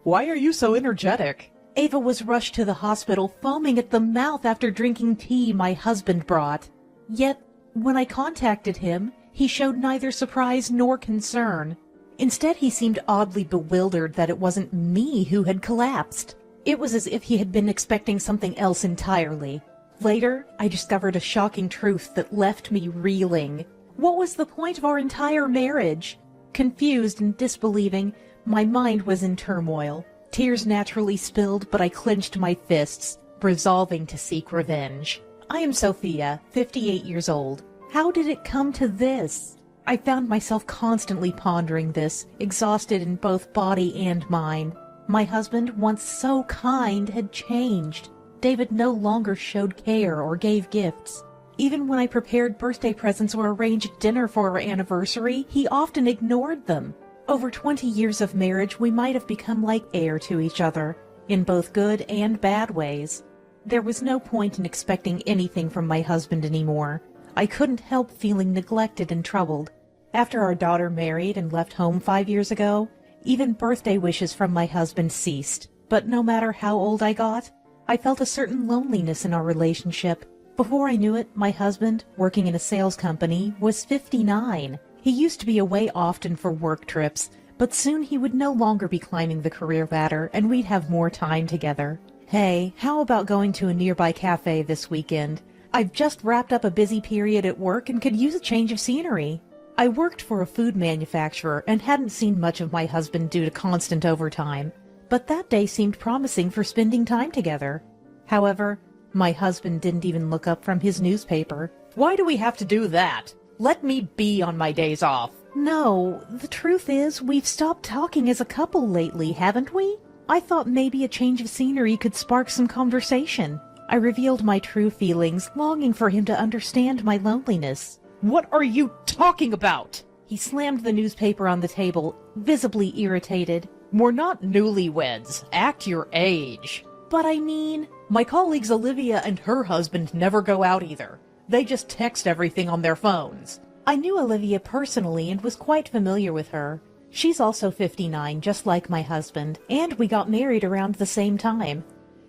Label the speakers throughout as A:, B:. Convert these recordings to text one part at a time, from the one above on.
A: Why are you so energetic?
B: Ava was rushed to the hospital foaming at the mouth after drinking tea my husband brought. Yet, when I contacted him, he showed neither surprise nor concern. Instead, he seemed oddly bewildered that it wasn't me who had collapsed. It was as if he had been expecting something else entirely. Later, I discovered a shocking truth that left me reeling. What was the point of our entire marriage? Confused and disbelieving, my mind was in turmoil. Tears naturally spilled, but I clenched my fists, resolving to seek revenge. I am Sophia, 58 years old. How did it come to this? I found myself constantly pondering this, exhausted in both body and mind. My husband, once so kind, had changed. David no longer showed care or gave gifts. Even when I prepared birthday presents or arranged dinner for our anniversary, he often ignored them. Over 20 years of marriage, we might have become like air to each other, in both good and bad ways. There was no point in expecting anything from my husband anymore. I couldn't help feeling neglected and troubled. After our daughter married and left home 5 years ago, even birthday wishes from my husband ceased. But no matter how old I got, I felt a certain loneliness in our relationship. Before I knew it, my husband, working in a sales company, was 59. He used to be away often for work trips, but soon he would no longer be climbing the career ladder and we'd have more time together. Hey, how about going to a nearby cafe this weekend? I've just wrapped up a busy period at work and could use a change of scenery. I worked for a food manufacturer and hadn't seen much of my husband due to constant overtime, but that day seemed promising for spending time together. However, my husband didn't even look up from his newspaper.
A: Why do we have to do that? Let me be on my days off.
B: No, the truth is, we've stopped talking as a couple lately, haven't we? I thought maybe a change of scenery could spark some conversation. I revealed my true feelings, longing for him to understand my loneliness.
A: What are you talking about?
B: He slammed the newspaper on the table, visibly irritated.
A: We're not newlyweds. Act your age.
B: But I mean...
A: My colleagues Olivia and her husband never go out either. They just text everything on their phones.
B: I knew Olivia personally and was quite familiar with her. She's also 59, just like my husband, and we got married around the same time.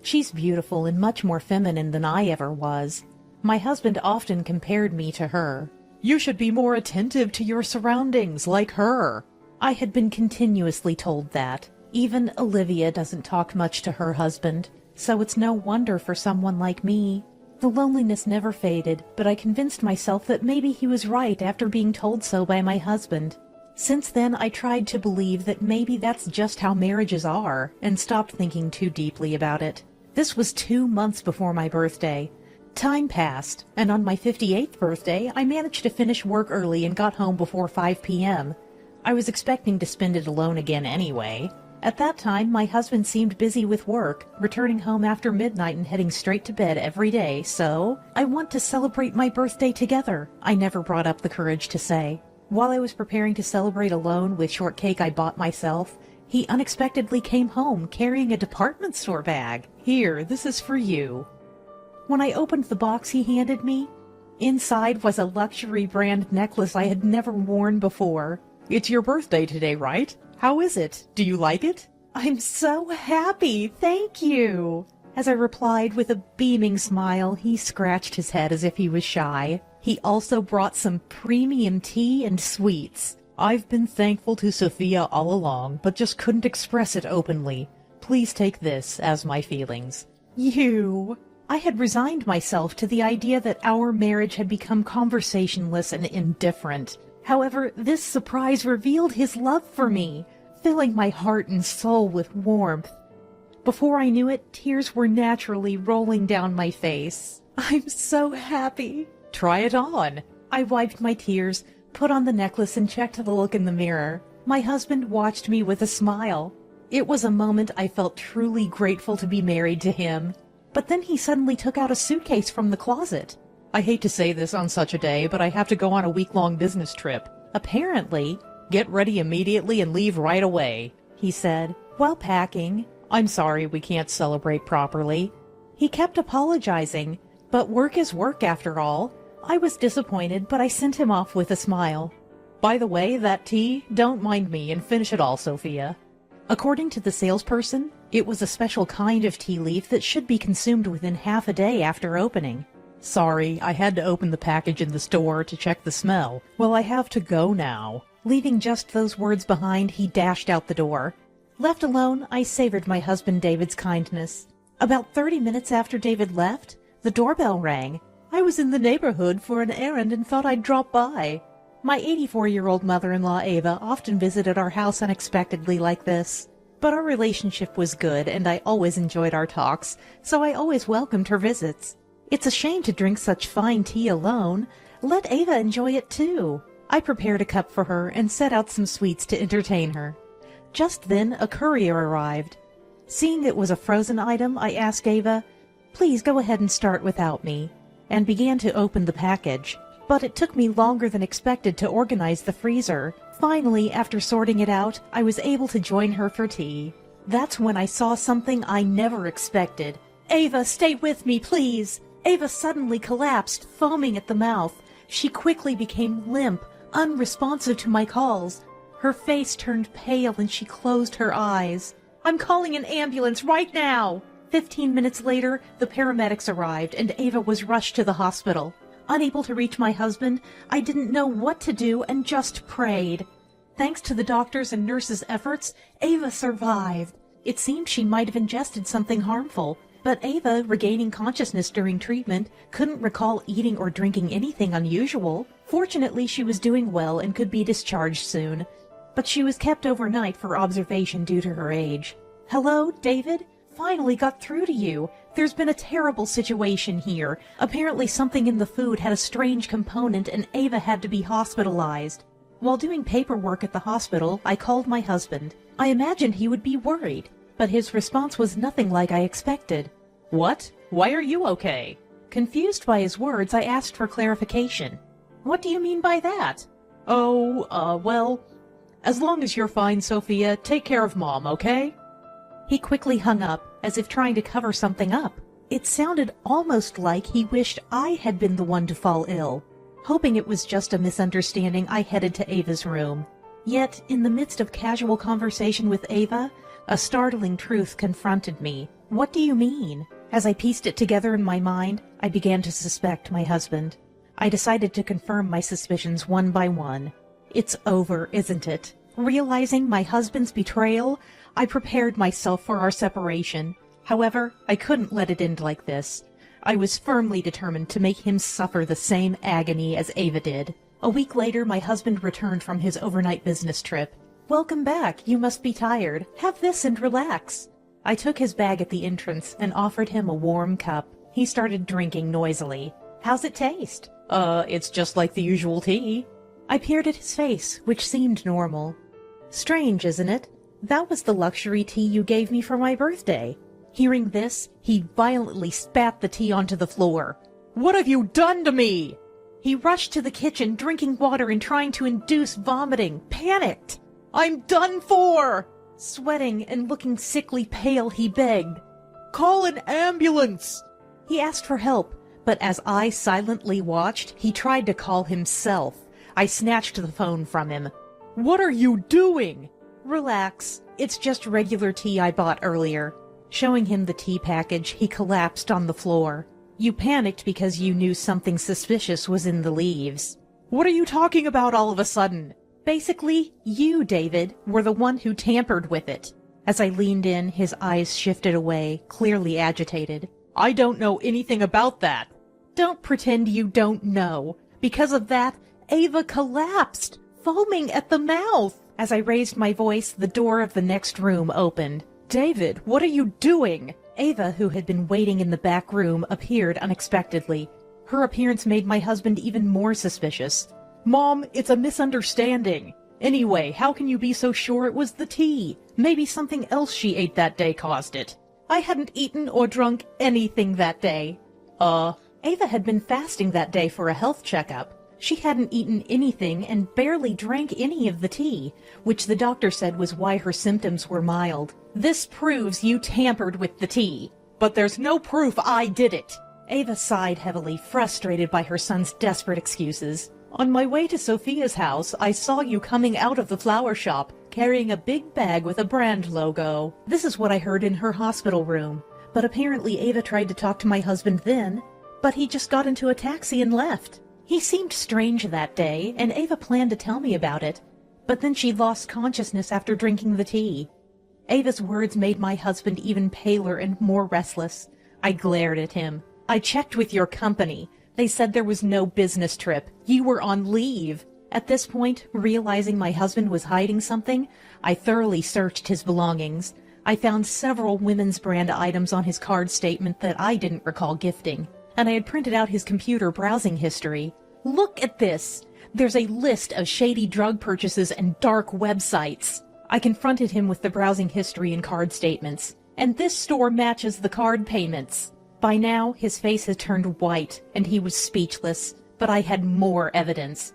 B: She's beautiful and much more feminine than I ever was. My husband often compared me to her.
A: You should be more attentive to your surroundings, like her.
B: I had been continuously told that. Even Olivia doesn't talk much to her husband, so it's no wonder for someone like me. The loneliness never faded, but I convinced myself that maybe he was right after being told so by my husband. Since then, I tried to believe that maybe that's just how marriages are, and stopped thinking too deeply about it. This was 2 months before my birthday. Time passed, and on my 58th birthday, I managed to finish work early and got home before 5 p.m. I was expecting to spend it alone again anyway. At that time, my husband seemed busy with work, returning home after midnight and heading straight to bed every day, so I want to celebrate my birthday together, I never brought up the courage to say. While I was preparing to celebrate alone with shortcake I bought myself, he unexpectedly came home carrying a department store bag.
A: Here, this is for you.
B: When I opened the box he handed me, inside was a luxury brand necklace I had never worn before.
A: It's your birthday today, right? How is it? Do you like it?
B: I'm so happy, thank you. As I replied with a beaming smile, he scratched his head as if he was shy. He also brought some premium tea and sweets.
A: I've been thankful to Sophia all along, but just couldn't express it openly. Please take this as my feelings.
B: You... I had resigned myself to the idea that our marriage had become conversationless and indifferent. However, this surprise revealed his love for me, filling my heart and soul with warmth. Before I knew it, tears were naturally rolling down my face. I'm so happy.
A: Try it on.
B: I wiped my tears, put on the necklace, and checked the look in the mirror. My husband watched me with a smile. It was a moment I felt truly grateful to be married to him. But then he suddenly took out a suitcase from the closet.
A: I hate to say this on such a day, but I have to go on a week-long business trip.
B: Apparently,
A: get ready immediately and leave right away,
B: he said, while packing.
A: I'm sorry we can't celebrate properly.
B: He kept apologizing, but work is work after all. I was disappointed, but I sent him off with a smile.
A: By the way, that tea, don't mind me and finish it all, Sophia.
B: According to the salesperson, it was a special kind of tea leaf that should be consumed within half a day after opening.
A: Sorry, I had to open the package in the store to check the smell. Well, I have to go now.
B: Leaving just those words behind, he dashed out the door. Left alone, I savored my husband David's kindness. About 30 minutes after David left, the doorbell rang. I was in the neighborhood for an errand and thought I'd drop by. My 84-year-old mother-in-law Ava often visited our house unexpectedly like this. But our relationship was good and I always enjoyed our talks, so I always welcomed her visits. It's a shame to drink such fine tea alone. Let Ava enjoy it too. I prepared a cup for her and set out some sweets to entertain her. Just then a courier arrived. Seeing it was a frozen item, I asked Ava, "Please go ahead and start without me," and began to open the package. But it took me longer than expected to organize the freezer. Finally, after sorting it out, I was able to join her for tea. That's when I saw something I never expected. "Ava, stay with me, please!" Ava suddenly collapsed, foaming at the mouth. She quickly became limp, unresponsive to my calls. Her face turned pale and she closed her eyes. "I'm calling an ambulance right now!" 15 minutes later, the paramedics arrived and Ava was rushed to the hospital. Unable to reach my husband, I didn't know what to do and just prayed. Thanks to the doctors' and nurses' efforts, Ava survived. It seemed she might have ingested something harmful, but Ava, regaining consciousness during treatment, couldn't recall eating or drinking anything unusual. Fortunately, she was doing well and could be discharged soon, but she was kept overnight for observation due to her age. "Hello, David? Finally got through to you. There's been a terrible situation here. Apparently something in the food had a strange component and Ava had to be hospitalized." While doing paperwork at the hospital, I called my husband. I imagined he would be worried, but his response was nothing like I expected.
A: What? Why are you okay?
B: Confused by his words, I asked for clarification. "What do you mean by that?"
A: Well, as long as you're fine, Sophia, take care of Mom, okay?
B: He quickly hung up, as if trying to cover something up. It sounded almost like he wished I had been the one to fall ill. Hoping it was just a misunderstanding, I headed to Ava's room. Yet, in the midst of casual conversation with Ava, a startling truth confronted me. "What do you mean?" As I pieced it together in my mind, I began to suspect my husband. I decided to confirm my suspicions one by one. It's over, isn't it? Realizing my husband's betrayal, I prepared myself for our separation. However, I couldn't let it end like this. I was firmly determined to make him suffer the same agony as Ava did. A week later, my husband returned from his overnight business trip. "Welcome back. You must be tired. Have this and relax." I took his bag at the entrance and offered him a warm cup. He started drinking noisily. "How's it taste?"
A: It's just like the usual tea."
B: I peered at his face, which seemed normal. "Strange, isn't it? That was the luxury tea you gave me for my birthday." Hearing this, he violently spat the tea onto the floor.
A: "What have you done to me?"
B: He rushed to the kitchen, drinking water and trying to induce vomiting, panicked.
A: "I'm done for!"
B: Sweating and looking sickly pale, he begged.
A: "Call an ambulance!"
B: He asked for help, but as I silently watched, he tried to call himself. I snatched the phone from him.
A: "What are you doing?"
B: "Relax. It's just regular tea I bought earlier." Showing him the tea package, he collapsed on the floor. "You panicked because you knew something suspicious was in the leaves."
A: "What are you talking about all of a sudden?"
B: "Basically, you, David, were the one who tampered with it." As I leaned in, his eyes shifted away, clearly agitated.
A: "I don't know anything about that."
B: "Don't pretend you don't know. Because of that, Ava collapsed, foaming at the mouth." As I raised my voice, the door of the next room opened.
A: "David, what are you doing?"
B: Ava, who had been waiting in the back room, appeared unexpectedly. Her appearance made my husband even more suspicious.
A: "Mom, it's a misunderstanding. Anyway, how can you be so sure it was the tea? Maybe something else she ate that day caused it."
B: "I hadn't eaten or drunk anything that day." Ava had been fasting that day for a health checkup. She hadn't eaten anything and barely drank any of the tea, which the doctor said was why her symptoms were mild. "This proves you tampered with the tea."
A: "But there's no proof I did it."
B: Ava sighed heavily, frustrated by her son's desperate excuses.
A: "On my way to Sophia's house, I saw you coming out of the flower shop. carrying a big bag with a brand logo. This is what I heard in her hospital room. But apparently Ava tried to talk to my husband then, but he just got into a taxi and left. He seemed strange that day, and Ava planned to tell me about it, but then she lost consciousness after drinking the tea. Ava's words made my husband even paler and more restless. I glared at him. I checked with your company. They said there was no business trip. You were on leave. At this point, realizing my husband was hiding something, I thoroughly searched his belongings. I found several women's brand items on his card statement that I didn't recall gifting, and I had printed out his computer browsing history. Look at this! There's a list of shady drug purchases and dark websites. I confronted him with the browsing history and card statements, and this store matches the card payments. By now, his face had turned white, and he was speechless, but I had more evidence.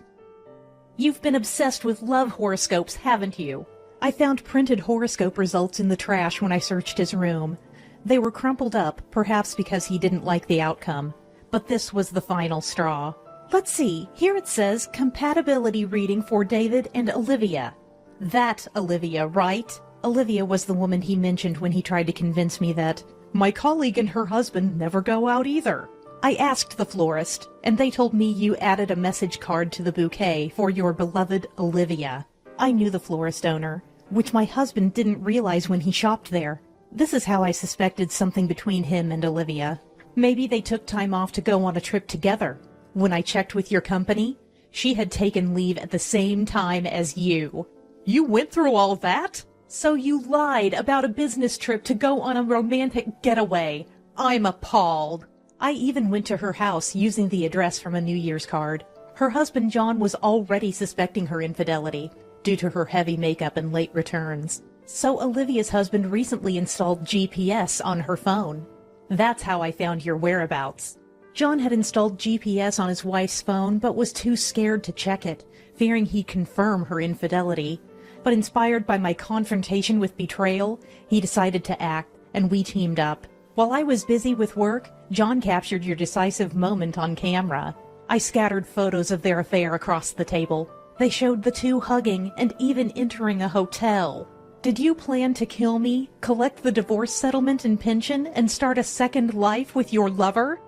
A: You've been obsessed with love horoscopes, haven't you? I found printed horoscope results in the trash when I searched his room. They were crumpled up, perhaps because he didn't like the outcome. But this was the final straw. Let's see, here it says compatibility reading for David and Olivia. That Olivia, right? Olivia was the woman he mentioned when he tried to convince me that my colleague and her husband never go out either. I asked the florist, and they told me you added a message card to the bouquet for your beloved Olivia. I knew the florist owner, which my husband didn't realize when he shopped there. This is how I suspected something between him and Olivia. Maybe they took time off to go on a trip together. When I checked with your company, she had taken leave at the same time as you. You went through all that? So you lied about a business trip to go on a romantic getaway. I'm appalled. I even went to her house using the address from a New Year's card. Her husband John was already suspecting her infidelity due to her heavy makeup and late returns. So Olivia's husband recently installed GPS on her phone. That's how I found your whereabouts. John had installed GPS on his wife's phone but was too scared to check it, fearing he'd confirm her infidelity. But inspired by my confrontation with betrayal, he decided to act, and we teamed up. While I was busy with work, John captured your decisive moment on camera. I scattered photos of their affair across the table. They showed the two hugging and even entering a hotel. Did you plan to kill me, collect the divorce settlement and pension, and start a second life with your lover?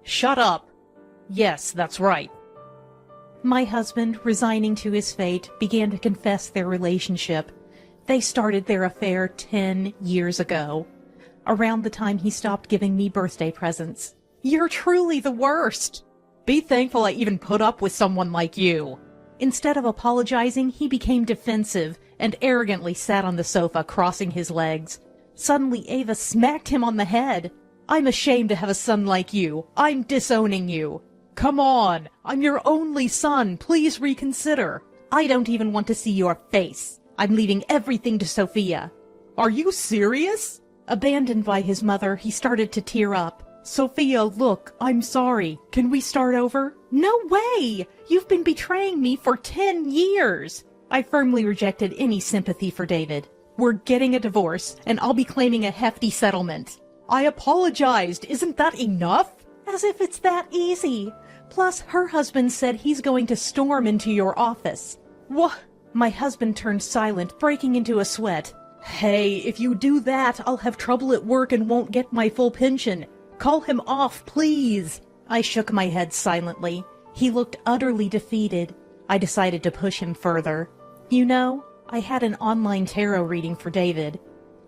A: Shut up. Yes, that's right. My husband, resigning to his fate, began to confess their relationship. They started their affair 10 years ago, around the time he stopped giving me birthday presents. You're truly the worst. Be thankful I even put up with someone like you. Instead of apologizing, he became defensive and arrogantly sat on the sofa, crossing his legs. Suddenly, Ava smacked him on the head. I'm ashamed to have a son like you. I'm disowning you. Come on, I'm your only son. Please reconsider. I don't even want to see your face. I'm leaving everything to Sophia. Are you serious? Abandoned by his mother, he started to tear up. Sophia, look, I'm sorry. Can we start over? No way! You've been betraying me for 10 years. I firmly rejected any sympathy for David. We're getting a divorce, and I'll be claiming a hefty settlement. I apologized. Isn't that enough? As if it's that easy. Plus, her husband said he's going to storm into your office. What? My husband turned silent, breaking into a sweat. Hey, if you do that, I'll have trouble at work and won't get my full pension. Call him off, please. I shook my head silently. He looked utterly defeated. I decided to push him further. You know, I had an online tarot reading for David,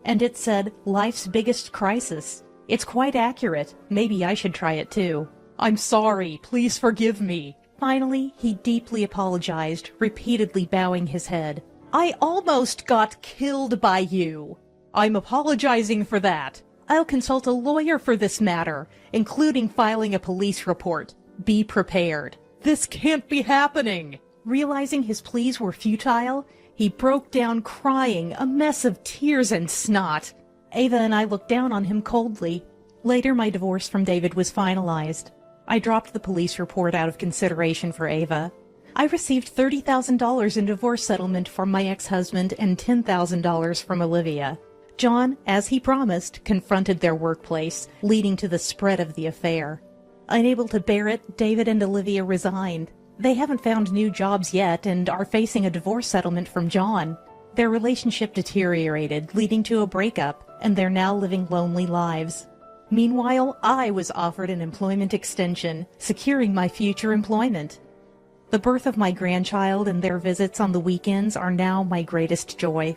A: and it said, life's biggest crisis. It's quite accurate. Maybe I should try it too. I'm sorry. Please forgive me. Finally, he deeply apologized, repeatedly bowing his head. I almost got killed by you. I'm apologizing for that. I'll consult a lawyer for this matter, including filing a police report. Be prepared. This can't be happening. Realizing his pleas were futile, he broke down crying, a mess of tears and snot. Ava and I looked down on him coldly. Later, my divorce from David was finalized. I dropped the police report out of consideration for Ava. I received $30,000 in divorce settlement from my ex-husband and $10,000 from Olivia. John, as he promised, confronted their workplace, leading to the spread of the affair. Unable to bear it, David and Olivia resigned. They haven't found new jobs yet and are facing a divorce settlement from John. Their relationship deteriorated, leading to a breakup, and they're now living lonely lives. Meanwhile, I was offered an employment extension, securing my future employment. The birth of my grandchild and their visits on the weekends are now my greatest joy.